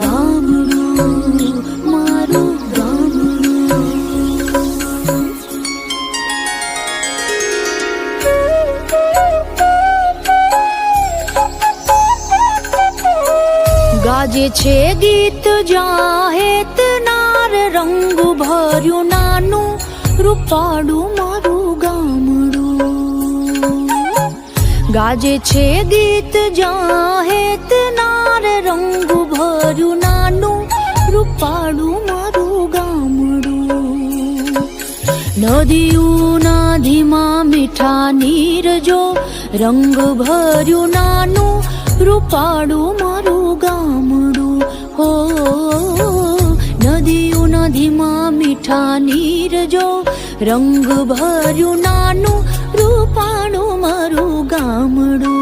ગામડું મારું ગામડું. ગાજે છે ગીત જાહેત નાર રંગ ભર્યું નાનું રૂપાળું મારું ગામડું. ગાજે છે ગીત જાહેત નાર રંગ ભર્યું નાનું રૂપાળું મારું ગામડું. નદીઓના ધીમા મીઠા નીર જો રંગ ભર્યું નાનું રૂપાળું મારું ગામડું. હો નદીઓના ધીમા મીઠા નીર જો રંગ ભર્યું નાનું રૂપાળું મારું ગામડું.